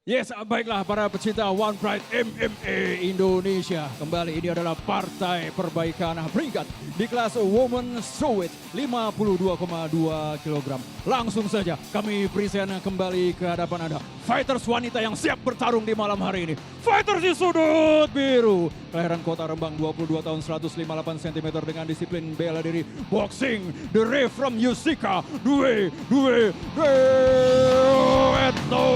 Yes, baiklah para pecinta One Pride MMA Indonesia. Kembali ini adalah Partai Perbaikan Peringkat di kelas Women Strawweight 52,2 kg. Langsung saja kami present kembali ke hadapan Anda. Fighters wanita yang siap bertarung di malam hari ini. Fighters di sudut biru. Kelahiran Kota Rembang, 22 tahun 158 cm dengan disiplin bela diri boxing. Derived from Yusika Due Etno.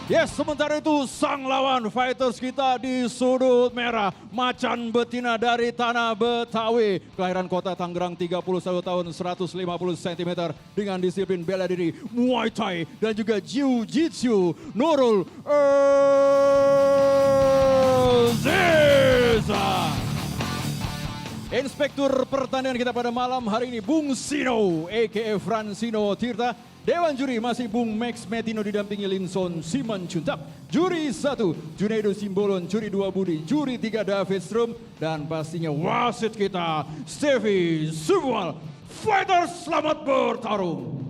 Yes, sementara itu sang lawan fighters kita di sudut merah. Macan betina dari tanah Betawi. Kelahiran Kota Tangerang, 31 tahun 150 cm dengan disiplin bela diri Muay Thai dan juga Jiu-Jitsu. Nurul Aziza. Inspektur pertandingan kita pada malam hari ini Bung Sino a.k.a. Francino Tirta. Dewan juri masih Bung Max Metino didampingi Linson Simanjuntak. Juri 1 Junaido Simbolon, juri 2 Budi, juri 3 David Strum, dan pastinya wasit kita Stevie Subwal. Fighters selamat bertarung.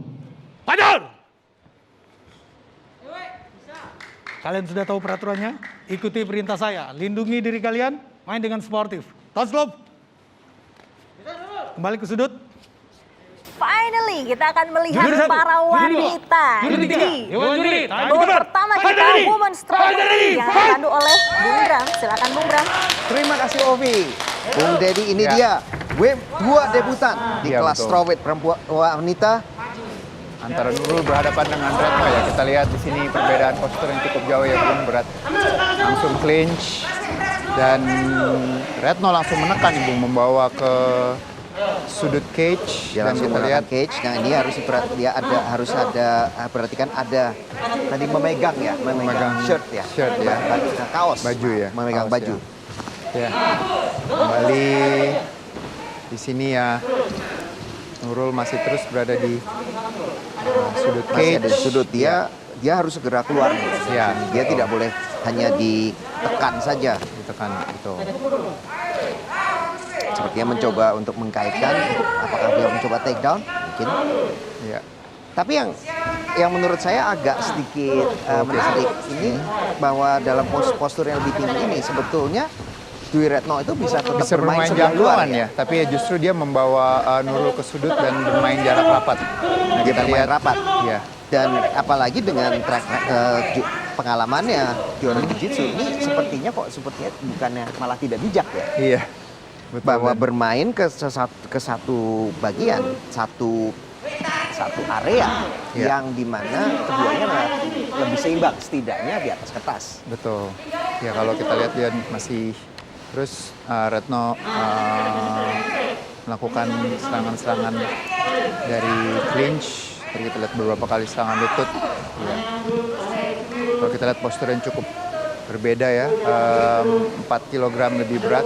Hajar! Kalian sudah tahu peraturannya? Ikuti perintah saya. Lindungi diri kalian, main dengan sportif. Touch kembali ke sudut. Finally, kita akan melihat para wanita di babak pertama kita Women Strawweight yang dipandu oleh Bung Bram. Silakan Bung Bram. Terima kasih Ovi. Bung Dedi, ini dia wave 2 debutan di kelas strawweight perempuan wanita. Antara Nurul berhadapan dengan Retno ya. Kita lihat di sini perbedaan postur yang cukup jauh ya, Bung. Berat. Langsung clinch dan Retno langsung menekan Bung, membawa ke sudut cage. Dia dan langsung kita lihat cage. Nah ini harus ada perhatikan ada tadi memegang shirt ya. Shirt ya. Kaos. Baju ya. Memegang kaos, baju. Ya. Kembali di sini ya. Nurul masih terus berada di sudut cage. Masih ada di sudut dia harus segera keluar nih. Ya. Dia tidak boleh hanya ditekan saja. Ditekan itu. Sepertinya mencoba untuk mengkaitkan, apakah dia mencoba take down? Mungkin. Ya. Tapi yang menurut saya agak sedikit menarik ini bahwa dalam postur yang lebih tinggi ini sebetulnya Dwi Retno itu bisa tetap bermain jangkauan ya. Tapi justru dia membawa Nurul ke sudut dan bermain jarak rapat. Nah, dia bermain rapat. Ya. Dan apalagi dengan pengalamannya juara Jiu-Jitsu ini sepertinya bukannya malah tidak bijak ya. Iya. Betul, bahwa bermain ke satu bagian, satu area yang dimana keduanya lebih seimbang setidaknya di atas kertas. Betul. Ya kalau kita lihat dia masih terus Retno melakukan serangan-serangan dari clinch. Kita lihat beberapa kali serangan lutut. Ya. Kalau kita lihat postur yang cukup berbeda ya, 4 kg lebih berat.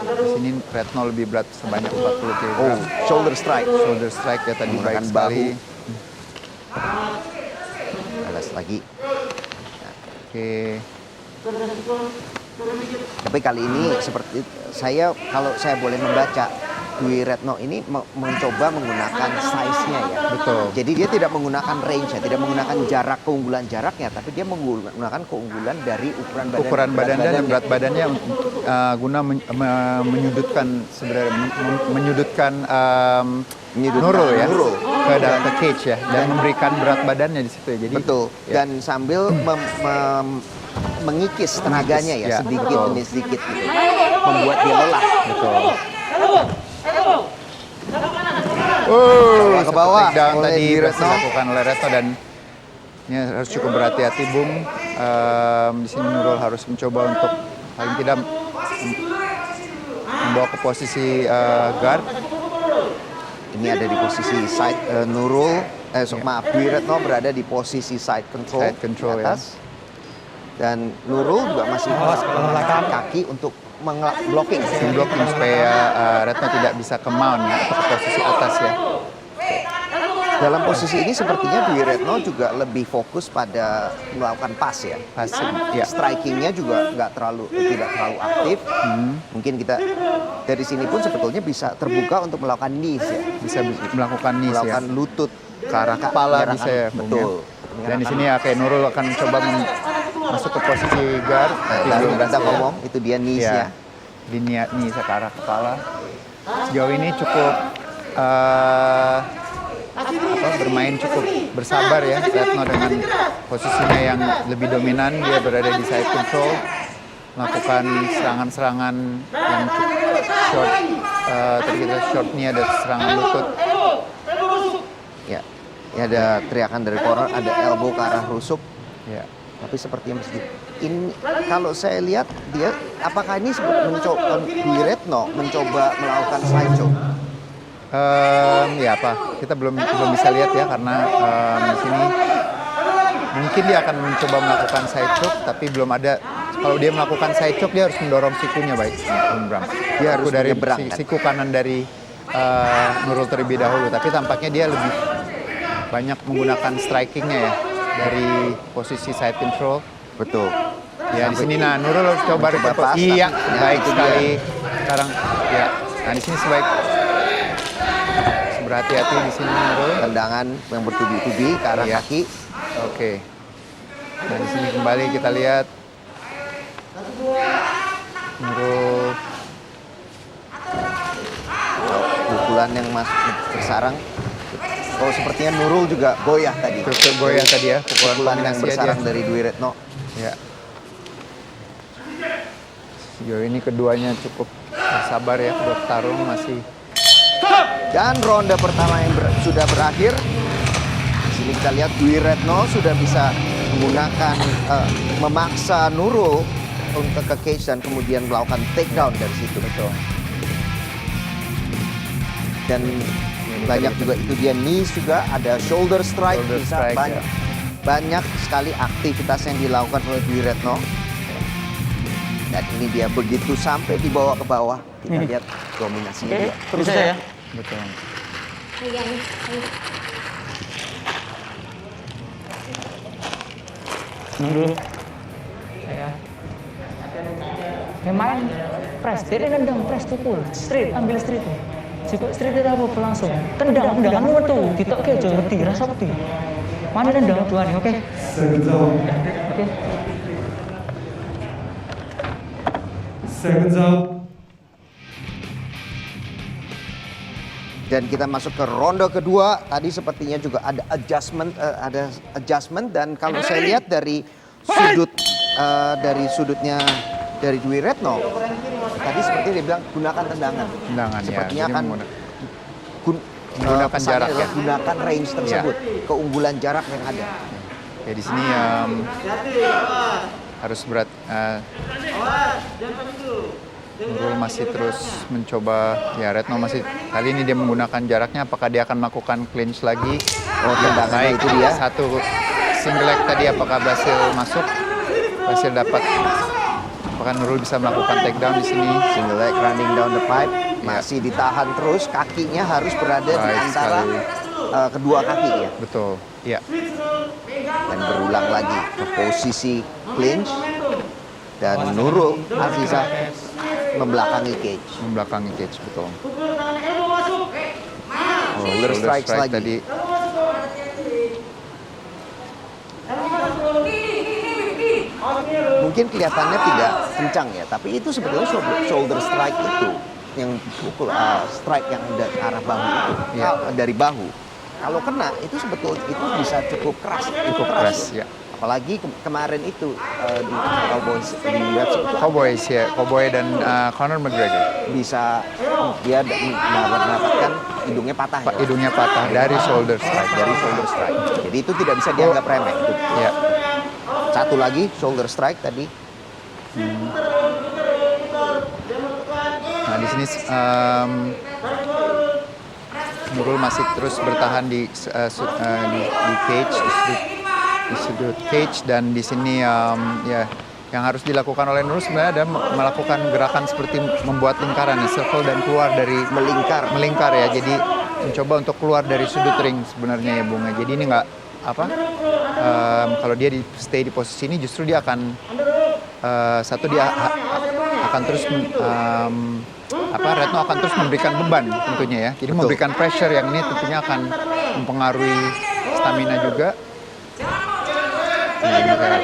Di sini Retno lebih berat sebanyak 40 kg. Oh, shoulder strike ya tadi baik sekali. Balas lagi. Oke. Tapi kali ini seperti kalau saya boleh membaca, Dwi Retno ini mencoba menggunakan size-nya ya. Betul. Jadi dia tidak menggunakan range-nya, tidak menggunakan keunggulan jaraknya, tapi dia menggunakan keunggulan dari ukuran badan dan berat badannya guna menyudutkan Nurul ya ke dalam cage ya dan memberikan berat badannya di situ ya. Jadi betul. Ya. Dan sambil mengikis tenaganya ya, sedikit demi sedikit gitu. Membuat dia lelah. Betul. Ke bawah down oleh tadi Retno. dilakukan oleh Retno dan ini harus cukup berhati-hati Bung. Di sini Nurul harus mencoba untuk paling tidak membawa ke posisi guard. Ini ada di posisi side Dwi Retno berada di posisi side control di atas. Ya. Dan Nurul juga masih menggunakan kaki untuk blocking supaya Retno tidak bisa ke mount ya, atau ke posisi atas ya. Dalam posisi ini sepertinya Dwi Retno juga lebih fokus pada melakukan pass ya. Ya. Strikingnya juga tidak terlalu aktif. Mungkin kita dari sini pun sebetulnya bisa terbuka untuk melakukan knees ya. Bisa melakukan knees melakukan lutut ke arah kepala bisa ya. Betul. Dan di sini ya kayak Nurul akan coba masuk ke posisi guard. Baru kita ngomong, itu dia knees-nya. Di knees ke arah kepala. Sejauh ini cukup bermain cukup bersabar ya Retno dengan posisinya yang lebih dominan. Dia berada di side control, melakukan serangan-serangan yang cukup short. Tadi kita shortnya ada serangan lutut. Ya, ada teriakan dari corner, ada elbow ke arah rusuk. Ya. Tapi sepertinya mesti ini, kalau saya lihat dia, apakah ini mencoba Dwi Retno mencoba melakukan side choke? Ya apa? Kita belum bisa lihat ya karena di sini mungkin dia akan mencoba melakukan side choke, tapi belum ada. Kalau dia melakukan side choke, dia harus mendorong sikunya baik, Bram. Dia harus dari siku kanan dari Nurul terlebih dahulu. Tapi tampaknya dia lebih banyak menggunakan strikingnya ya dari posisi side control. Betul. Ya di sini Nurul harus coba pas. Iya, baik sekali. Sekarang ya. Nah di sini berhati-hati di sini Nurul. Tendangan yang bertubi-tubi ke arah kaki. Oke. Nah di sini kembali kita lihat Nurul. Pukulan yang masuk bersarang. Oh sepertinya Nurul juga goyah tadi. Goyah tadi ya. Pukulan yang bersarang dari Dwi Retno. Ya. Sejauh ini keduanya cukup bersabar ya, kedua petarung masih. Dan ronde pertama yang sudah berakhir. Di sini kita lihat Dwi Retno sudah bisa menggunakan memaksa Nurul untuk ke cage dan kemudian melakukan takedown dari situ. Betul. Dan banyak juga itu dia knees juga, ada shoulder strike, banyak sekali aktivitas yang dilakukan oleh Dwi Retno. Dan ini dia begitu sampai dibawa ke bawah, kita lihat dominasinya dia. Terus ya. Betul. Dulu saya main press, dia nendang press pukul, street, ambil street. Jika street itu apa langsung, tendangan tuh, kita oke, jangan ngerti, rasa ngerti. Mana nendang dua nih, oke? Oke. Seconds out. Dan kita masuk ke ronde kedua. Tadi sepertinya juga ada adjustment, dan kalau saya lihat dari sudutnya dari Dwi Retno, tadi seperti dia bilang gunakan tendangan. Sepertinya ya, akan menggunakan jarak ya. Gunakan range tersebut, keunggulan jarak yang ada. Ya di sini harus berat. Nurul masih terus mencoba, ya Retno masih, kali ini dia menggunakan jaraknya, apakah dia akan melakukan clinch lagi? Oh tendangan itu dia. Satu single leg tadi apakah berhasil masuk? Berhasil dapat. Apakah Nurul bisa melakukan takedown di sini? Single leg running down the pipe, masih ditahan terus, kakinya harus berada di antara kedua kaki ya. Betul, iya. Dan berulang lagi ke posisi clinch, dan Nurul Aziza membelakangi cage. Betul. Shoulder strikes lagi. Tadi. Mungkin kelihatannya tidak kencang ya, tapi itu sebetulnya shoulder strike itu yang pukul strike yang dari arah bahu itu, dari bahu. Kalau kena itu sebetulnya itu bisa cukup keras. Ya. Apalagi kemarin itu di Cowboys di UFC itu Cowboy dan Conor McGregor bisa dia mendapatkan hidungnya patah. Hidungnya patah dari shoulder strike. Jadi itu tidak bisa dianggap remeh. Itu. Ya. Satu lagi shoulder strike tadi. Nah di sini Nurul masih terus bertahan di cage, di sudut cage, dan di sini yang harus dilakukan oleh Nurul sebenarnya ada melakukan gerakan seperti membuat lingkaran, circle, dan keluar dari melingkar ya. Jadi mencoba untuk keluar dari sudut ring sebenarnya ya Bunga. Jadi ini nggak kalau dia stay di posisi ini justru dia akan akan terus Retno akan terus memberikan beban tentunya ya. Jadi memberikan pressure yang ini tentunya akan mempengaruhi stamina juga.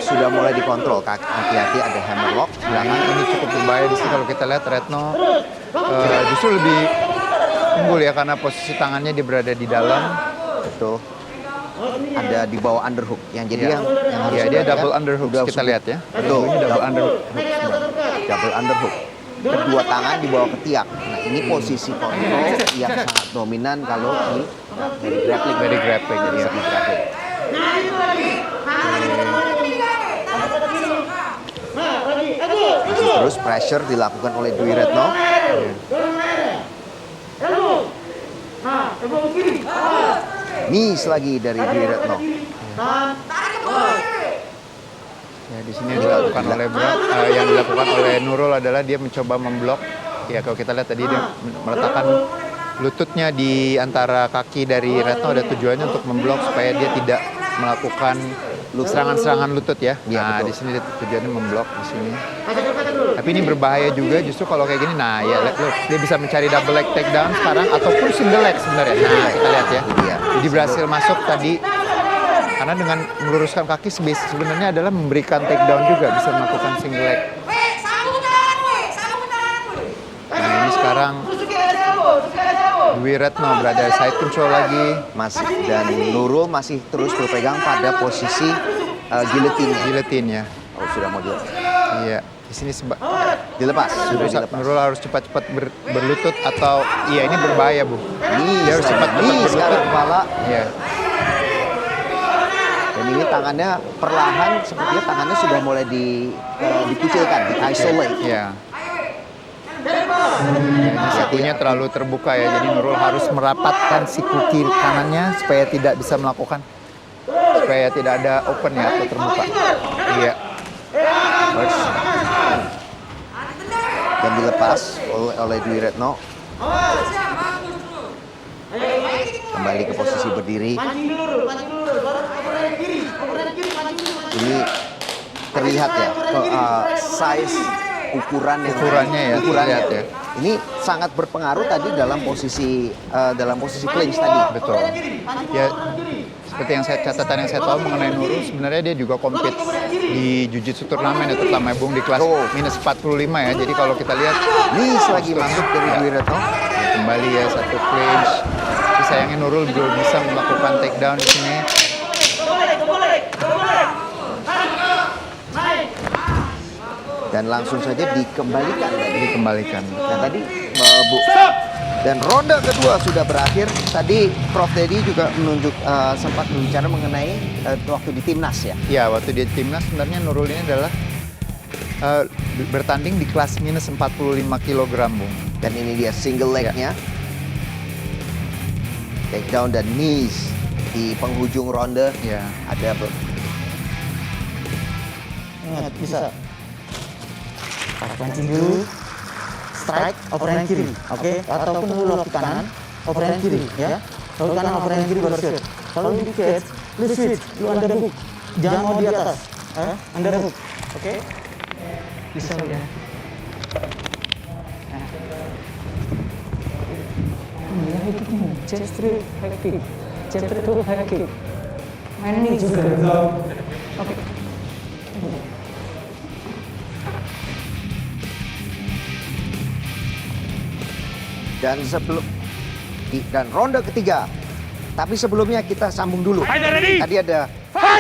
Sudah mulai dikontrol. Hati-hati ada hammerlock. Belakang ini cukup berbahaya di sini kalau kita lihat Retno justru lebih unggul ya karena posisi tangannya dia berada di dalam. Betul. Ada di bawah underhook. Yang jadi yang harus Ya, dia double underhook Udah kita lihat ya. Betul. Ini double underhook. Double underhook. Kedua tangan di bawah ketiak. Nah, ini posisi kontrol yang sangat dominan kalau di Very grappling. Dari Ya. segi grappling. Terus pressure dilakukan oleh Dwi Retno. Miss lagi dari Dwi Retno. Ya, di sini yang dilakukan oleh yang dilakukan oleh Nurul adalah dia mencoba memblok. Ya, kalau kita lihat tadi dia meletakkan lututnya di antara kaki dari Retno, ada tujuannya untuk memblok supaya dia tidak melakukan serangan-serangan lutut ya. Ya, Nah, betul. di sini dia tujuannya memblok di sini. Tapi ini berbahaya juga justru kalau kayak gini. Nah, ya lihat loh, dia bisa mencari double leg takedown sekarang ataupun single leg sebenarnya. Nah, kita lihat ya. Iya. Jadi berhasil masuk tadi. Karena dengan meluruskan kaki sebenarnya adalah memberikan takedown juga, bisa melakukan single leg. Nah, ini sekarang Dwi Retno berada side control lagi. Masih dan Nurul masih terus berpegang pada posisi guillotine-nya. Guillotine ya. Oh, sudah mau dilepas. Iya, di sini Dilepas, sudah dilepas. Nurul harus cepat-cepat berlutut atau iya ini berbahaya, Bu. Ini Dia harus cepat-cepat sekarang berlutut. kepala. Iya. Dan ini tangannya perlahan sepertinya tangannya sudah mulai dikucilkan, di isolate. Iya. Ini sikunya terlalu terbuka ya, jadi Nurul harus merapatkan siku kiri kanannya supaya tidak bisa melakukan, supaya tidak ada open ya atau terbuka. Iya. First. Dan dilepas oleh Dwi Retno. Kembali ke posisi berdiri. Ini terlihat ya size ukurannya Ukurannya ya, terlihat ya. Ini sangat berpengaruh tadi dalam posisi clinch tadi. Betul. Ya, seperti yang catatan yang saya tahu mengenai Nurul, sebenarnya dia juga compete di Jiu-Jitsu turnamen ya, terutama Bung di kelas minus 45 ya. Jadi kalau kita lihat, Miss lagi masuk dari Dwi Retno. ya, kembali ya satu clinch. Tapi sayangnya Nurul belum bisa melakukan takedown di sini. Dan langsung saja dikembalikan tadi. Dikembalikan. Dan tadi Bu. Dan ronde kedua sudah berakhir. Tadi Prof Dedi juga sempat berbicara mengenai waktu di timnas ya. Ya, waktu dia timnas sebenarnya Nurul ini adalah bertanding di kelas minus 45 kg, Bung. Dan ini dia single leg-nya. Takedown dan knees di penghujung ronde. Ya. Ada Ingat, bisa. Pancing dulu, strike, overhand kiri, oke? Ataupun dulu lock kanan, overhand kiri, ya? Lalu kanan, overhand kiri baru shoot. Kalau di catch, lu switch, lu underhook, jangan mau di atas, underhook, oke? Bisa ya. Iya, high kick nih, chest straight, high kick, chest straight itu high kick. Main ini juga, oke. Dan ronde ketiga. Tapi sebelumnya kita sambung dulu. Tadi ada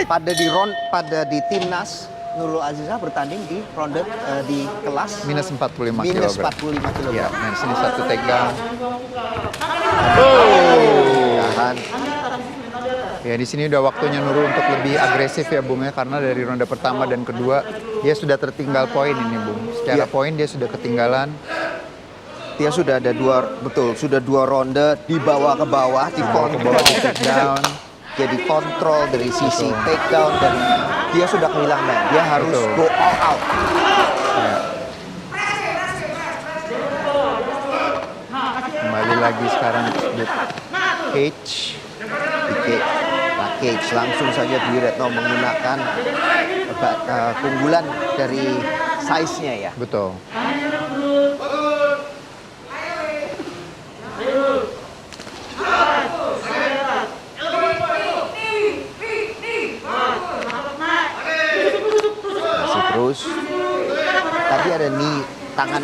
pada di timnas Nurul Azizah bertanding di ronde di kelas Minus 45 minus kg. 45 kg. Ya, nah di sini satu takedown. Tahan. Ya, di sini udah waktunya Nurul untuk lebih agresif ya, Bung ya, karena dari ronde pertama dan kedua dia sudah tertinggal poin ini, Bung. Secara Ya. poin dia sudah ketinggalan. Dia sudah ada sudah dua ronde dibawa ke bawah, dikontrol di takedown. Jadi kontrol dari sisi takedown dan dia sudah kehilangan main. Dia harus go all out. Ya. Kembali lagi sekarang di cage. Nah, cage langsung saja Dwi Retno menggunakan keunggulan dari size-nya ya. Betul. ada knee, tangan,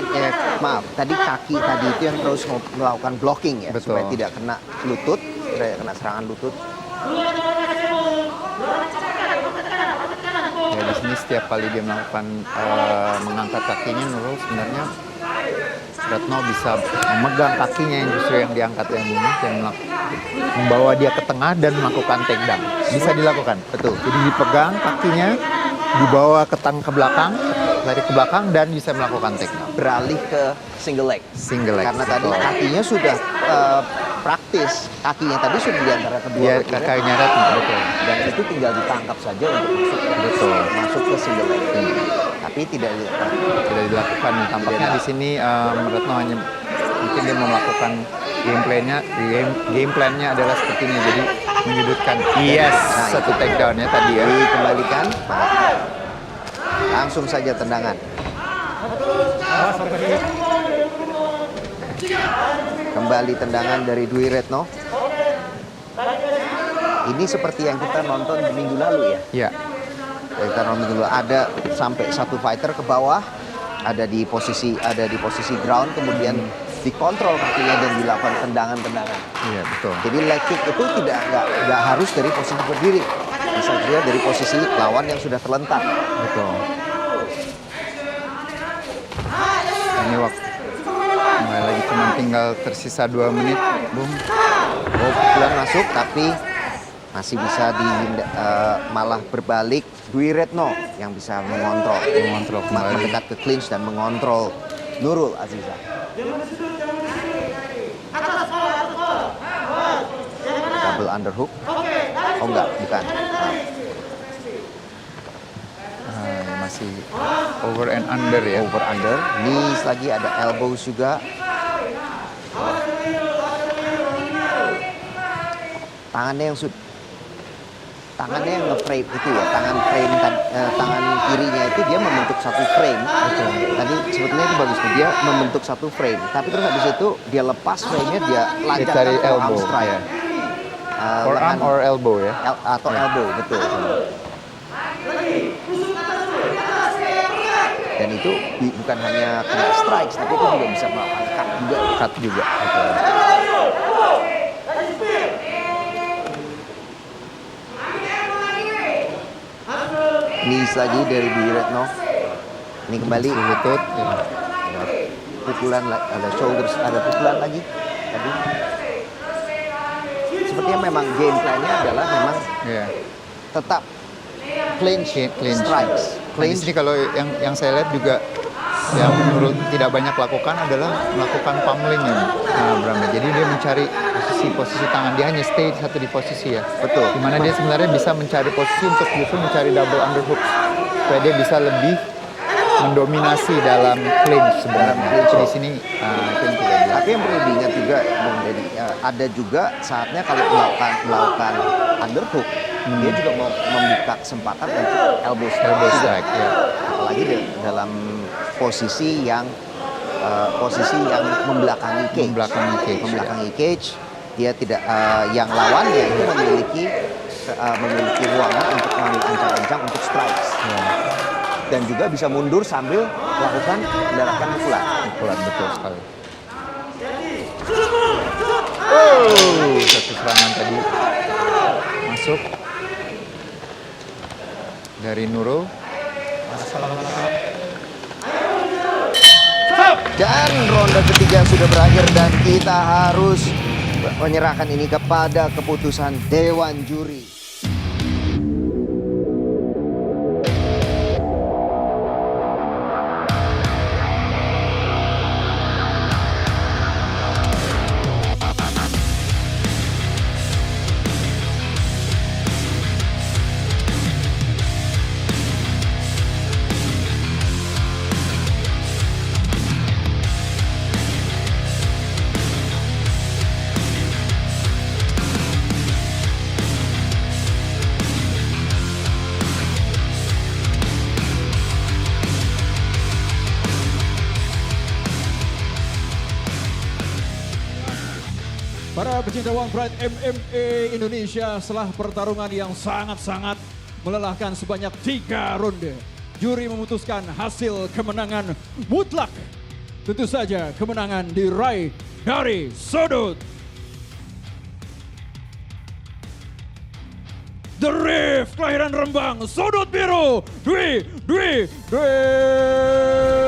tadi kaki tadi itu yang terus melakukan blocking ya, Betul. supaya tidak kena lutut, tidak kena serangan lutut. Ya di sini setiap kali dia melakukan mengangkat kakinya, Nurul sebenarnya Retno bisa memegang kakinya yang justru yang diangkat yang ini dan membawa dia ke tengah dan melakukan takedown. Bisa dilakukan, betul. Jadi dipegang kakinya, dibawa ke belakang, lari ke belakang dan bisa melakukan takedown. Beralih ke single leg. Single leg. Karena tadi betul. kakinya sudah praktis, kakinya tadi sudah di antara kedua Iya, kaki kakinya Retno, betul. dan itu tinggal ditangkap saja untuk masuk ke single leg. Tapi tidak dilakukan. Tidak dilakukan. Tampaknya di sini Retno hanya mungkin dia mau melakukan game plan-nya adalah seperti ini. Jadi menyudutkan. Yes, satu takedown-nya tadi ya. Dikembalikan. Langsung saja tendangan. Kembali tendangan dari Dwi Retno. Ini seperti yang kita nonton di minggu lalu ya. Iya. Kita nonton minggu lalu ada sampai satu fighter ke bawah, ada di posisi ground, kemudian dikontrol kakinya dan dilakukan tendangan-tendangan. Iya, betul. Jadi leg kick itu nggak harus dari posisi berdiri, bisa juga dari posisi lawan yang sudah terlentang. Betul. Ini waktu kembali lagi cuma tinggal tersisa 2 menit, boom. Pukulan masuk tapi masih bisa malah berbalik Dwi Retno yang bisa mengontrol kembali. mendekat ke clinch dan mengontrol Nurul Aziza. Double underhook. Oh enggak, bukan. Masih over and under ya. Over under. Knees lagi, ada elbows juga. Tangannya yang nge-frame itu ya, tangan kirinya itu dia membentuk satu frame. Betul. Tadi sebetulnya itu bagus tuh, dia membentuk satu frame. Tapi terus habis itu dia lepas frame-nya, dia lancarkan cari forearm elbow, strike. ya. Forearm or elbow ya? Atau elbow, betul. Dan itu bukan hanya kena strikes, tapi itu juga bisa melakukan cut juga. Betul. Knees lagi dari Dwi Retno. Ini kembali lutut. Ya. Pukulan, ada shoulders, ada pukulan lagi. Tadi. Sepertinya memang game plan-nya adalah memang tetap clinch strikes. Nah, di sini kalau yang saya lihat juga yang menurut tidak banyak lakukan adalah melakukan pummeling ya, Bram. Jadi dia mencari posisi tangan, dia hanya stay di posisi ya. Betul. Dimana dia sebenarnya bisa mencari posisi untuk justru mencari double underhook supaya dia bisa lebih mendominasi dalam clinch sebenarnya. Di sini itu yang tidak jelas. Tapi yang perlu diingat juga, Bung Deddy, ada juga saatnya kalau melakukan underhook, dia juga mau membuka kesempatan untuk elbow strike. Ya. Apalagi dalam posisi yang membelakangi cage. Dia tidak yang lawannya itu memiliki ruangan untuk mengambil ancang-ancang untuk strikes. Ya. Dan juga bisa mundur sambil mendapatkan pukulan. Betul sekali. Satu serangan tadi masuk dari Nurul. Dan ronde ketiga sudah berakhir dan kita harus menyerahkan ini kepada keputusan Dewan Juri. Para pecinta One Pride MMA Indonesia, setelah pertarungan yang sangat-sangat melelahkan sebanyak 3 ronde, juri memutuskan hasil kemenangan mutlak. Tentu saja kemenangan diraih dari sudut The Reef kelahiran Rembang, sudut biru Dwi Retno.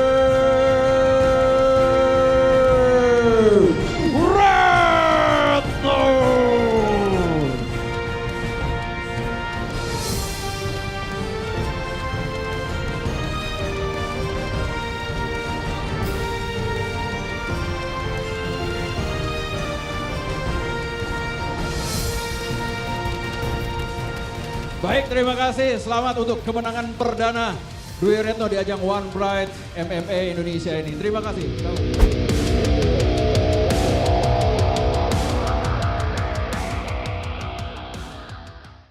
Baik, terima kasih. Selamat untuk kemenangan perdana Dwi Retno di ajang One Pride MMA Indonesia ini. Terima kasih.